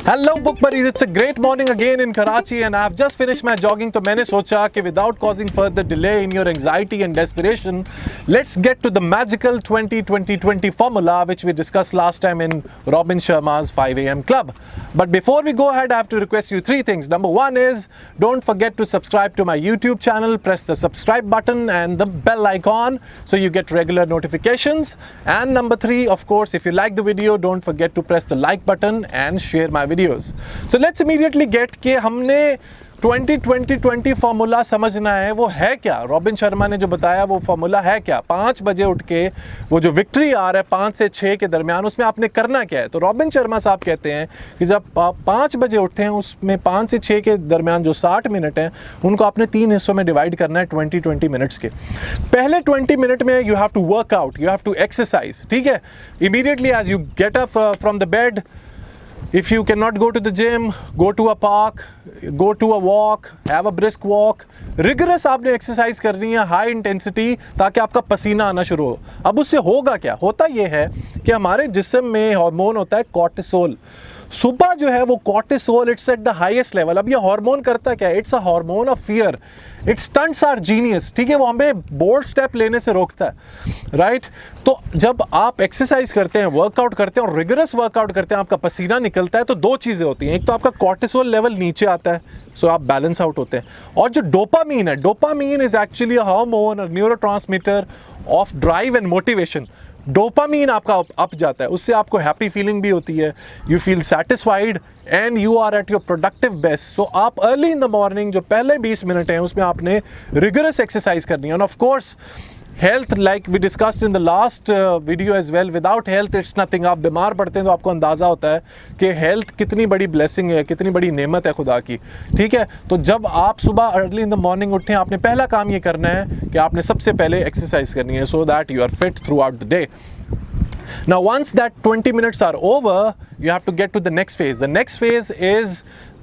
Hello book buddies, it's a great morning again in Karachi and I've just finished my jogging. तो मैंने सोचा कि without causing further delay in your anxiety and desperation, let's get to the magical 20-20-20 formula which we discussed last time in Robin Sharma's 5 a.m. club. But before we go ahead, I have to request you three things. Number one is, don't forget to subscribe to my YouTube channel. Press the subscribe button and the bell icon so you get regular notifications. And number three, of course, if you like the video, don't forget to press the like button and share my videos. So let's immediately get कि हमने 20-20-20 formula समझना है वो है क्या। Robin Sharma ने जो बताया वो फॉर्मूला है क्या। 5 बजे उठ के वो जो विक्ट्री आर है 5 से 6 के दरमियान, उसमें आपने करना क्या है। तो रॉबिन शर्मा साहब कहते हैं कि जब आप 5 बजे उठते हैं उसमें 5 से 6 के दरमियान जो 60 मिनट हैं उनको आपने 3 हिस्सों में डिवाइड करना है 20-20 मिनट्स के। पहले 20 मिनट में you have to work out, you have to exercise, ठीक है। Immediately as you get up from the bed, if you cannot go to the gym, go to a park, go to a walk, have a brisk walk. Rigorous आपने exercise करनी है, high intensity, ताकि आपका पसीना आना शुरू हो। अब उससे होगा क्या, होता ये है कि हमारे जिस्म में हार्मोन होता है कॉर्टिसोल। सुबह जो है वो cortisol it's at the highest level. अब ये हार्मोन करता क्या है, it's a hormone of fear, it stunts our genius, ठीक है। वो हमें बोल्ड स्टेप लेने से रोकता है, राइट। तो जब आप एक्सरसाइज करते हैं, वर्कआउट करते हैं और रिगरस वर्कआउट करते हैं, आपका पसीना निकलता है तो दो चीज़ें होती हैं। एक तो आपका कॉर्टिसोल लेवल नीचे आता है, सो आप बैलेंस आउट होते हैं। और जो डोपामीन है, dopamine is actually a hormone और neurotransmitter of drive and motivation. Dopamine आपका अप जाता है, उससे आपको हैप्पी फीलिंग भी होती है, you feel satisfied and you are at your productive best. So आप अर्ली इन द मॉर्निंग जो पहले 20 मिनट हैं उसमें आपने रिगरस एक्सरसाइज करनी है। And of course health, like we discussed in the last video as well, without health it's nothing. आप बीमार पड़ते हैं तो आपको अंदाज़ा होता है कि हेल्थ कितनी बड़ी ब्लेसिंग है, कितनी बड़ी नेमत है खुदा की, ठीक है। तो जब आप सुबह अर्ली इन द मॉर्निंग उठें, आपने पहला काम ये करना है कि आपने सबसे पहले एक्सरसाइज करनी है, so that you are fit throughout the day. Now once that 20 minutes are over, you have to get to the next phase. The next phase is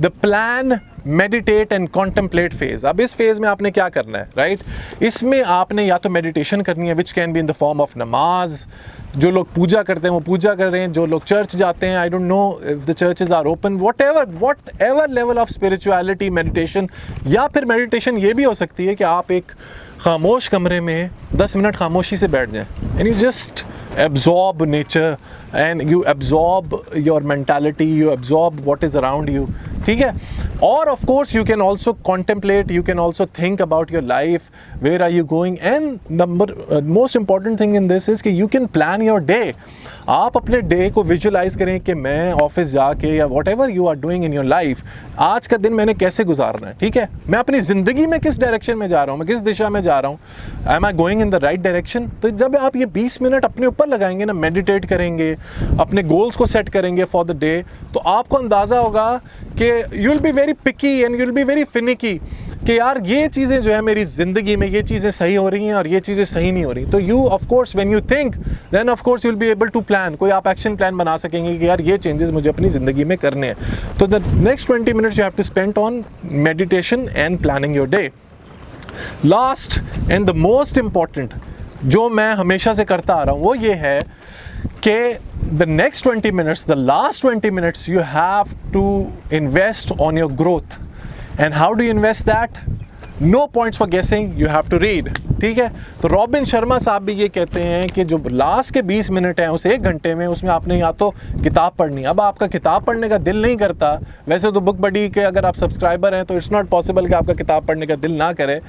the plan, meditate and contemplate phase. अब इस phase में आपने क्या करना है, right? इसमें आपने या तो meditation करनी है, which can be in the form of namaz. जो लोग पूजा करते हैं वो पूजा कर रहे हैं, जो लोग चर्च जाते हैं, I don't know if the churches are open, whatever level of spirituality, meditation, या फिर meditation ये भी हो सकती है कि आप एक खामोश कमरे में 10 मिनट खामोशी से बैठ जाएं and you just absorb nature and you absorb your mentality, you absorb what is around you, ठीक है। और of course you can also contemplate, you can also think about your life, where are you going, and most important thing in this is कि you can plan your day. आप अपने day को visualise करें कि मैं office जाके या whatever you are doing in your life, आज का दिन मैंने कैसे गुजारना है, ठीक है। मैं अपनी ज़िंदगी में किस डायरेक्शन में जा रहा हूँ, मैं किस दिशा में जा रहा हूँ, am I going in the right direction. तो जब आप ये 20 मिनट अपने ऊपर लगाएंगे ना, मेडिटेट करेंगे, अपने गोल्स को सेट करेंगे फॉर द डे, तो आपको अंदाज़ा होगा कि you will be very picky and you will be very finicky कि यार ये चीज़ें जो है मेरी ज़िंदगी में, ये चीज़ें सही हो रही हैं और ये चीज़ें सही नहीं हो रही। तो you of course when you think then of course you will be able to plan, कोई आप एक्शन प्लान बना सकेंगे कि यार ये चेंजेस मुझे अपनी ज़िंदगी में करने हैं। तो the next 20 minutes you have to spend on meditation and planning your day. Last and the most important जो मैं हमेशा से करता आ रहा हूँ वो ये है कि the next 20 minutes, the last 20 minutes, you have to invest on your growth. And how do you invest that? No points for guessing, you have to read, ठीक है। तो रॉबिन शर्मा साहब भी ये कहते हैं कि जो लास्ट के 20 मिनट हैं उस 1 घंटे में, उसमें आपने या तो किताब पढ़नी। अब आपका किताब पढ़ने का दिल नहीं करता, वैसे तो बुक बडी के अगर आप सब्सक्राइबर हैं तो इट्स नॉट पॉसिबल कि आपका किताब पढ़ने का दिल ना करे,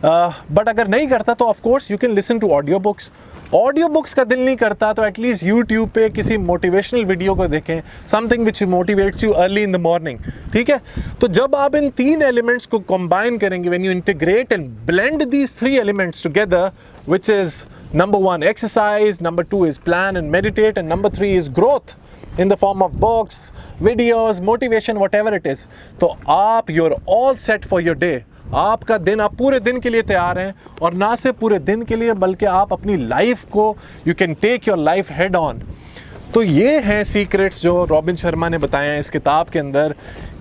बट अगर नहीं करता तो of course you can listen to audio books. Audio books का दिल नहीं करता तो एटलीस्ट यूट्यूब पे किसी मोटिवेशनल वीडियो को देखें, something which motivates you early in the morning, ठीक है। तो जब आप इन 3 एलिमेंट्स को कंबाइन करेंगे, when you integrate and blend these 3 elements together, which is number 1 exercise, number 2 is plan and meditate, and number 3 is growth in the form of books, videos, motivation, whatever it is, तो आप you're all set for your day. आपका दिन, आप पूरे दिन के लिए तैयार हैं, और ना सिर्फ पूरे दिन के लिए बल्कि आप अपनी लाइफ को you can take your life head on. तो ये हैं सीक्रेट्स जो रॉबिन शर्मा ने बताए हैं इस किताब के अंदर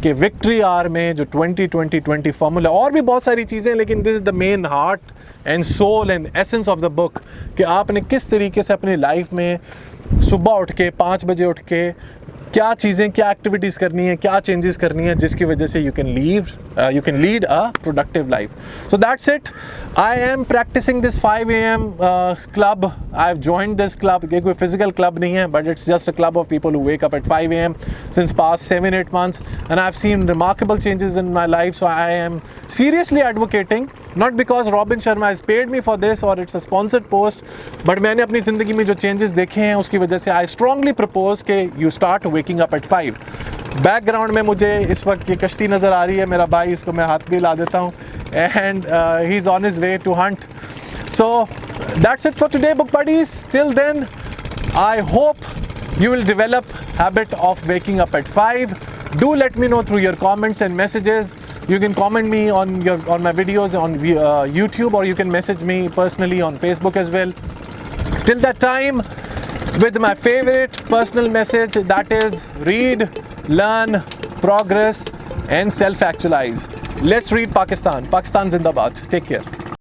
कि विक्ट्री आर में जो 20-20-20 फार्मूला, और भी बहुत सारी चीज़ें, लेकिन this is the main heart and soul and essence of the book कि आपने किस तरीके से अपनी लाइफ में सुबह उठ के 5 बजे उठ के क्या चीज़ें, क्या एक्टिविटीज़ करनी है, क्या चेंजेस करनी है जिसकी वजह से you can lead a productive life. So that's it. I am practising this 5 AM club. I have joined this club. ये कोई फिजिकल क्लब नहीं है, but it's just a club of people who wake up at 5 AM since past 7-8 months, and I've seen remarkable changes in my life. So I am seriously advocating, not because Robin Sharma has paid me for this or it's a sponsored post, but मैंने अपनी ज़िंदगी में जो changes देखे हैं उसकी वजह से I strongly propose कि you start waking up at 5. Background में मुझे इस वक्त ये कश्ती नज़र आ रही है. मेरा भाई, इसको मैं हाथ भी ला देता हूँ, and he's on his way to hunt. So that's it for today, book buddies. Till then, I hope you will develop habit of waking up at 5. Do let me know through your comments and messages. You can comment me on my videos on YouTube, or you can message me personally on Facebook as well. Till that time, with my favorite personal message, that is read, learn, progress and self-actualize. Let's read Pakistan. Pakistan Zindabad. Take care.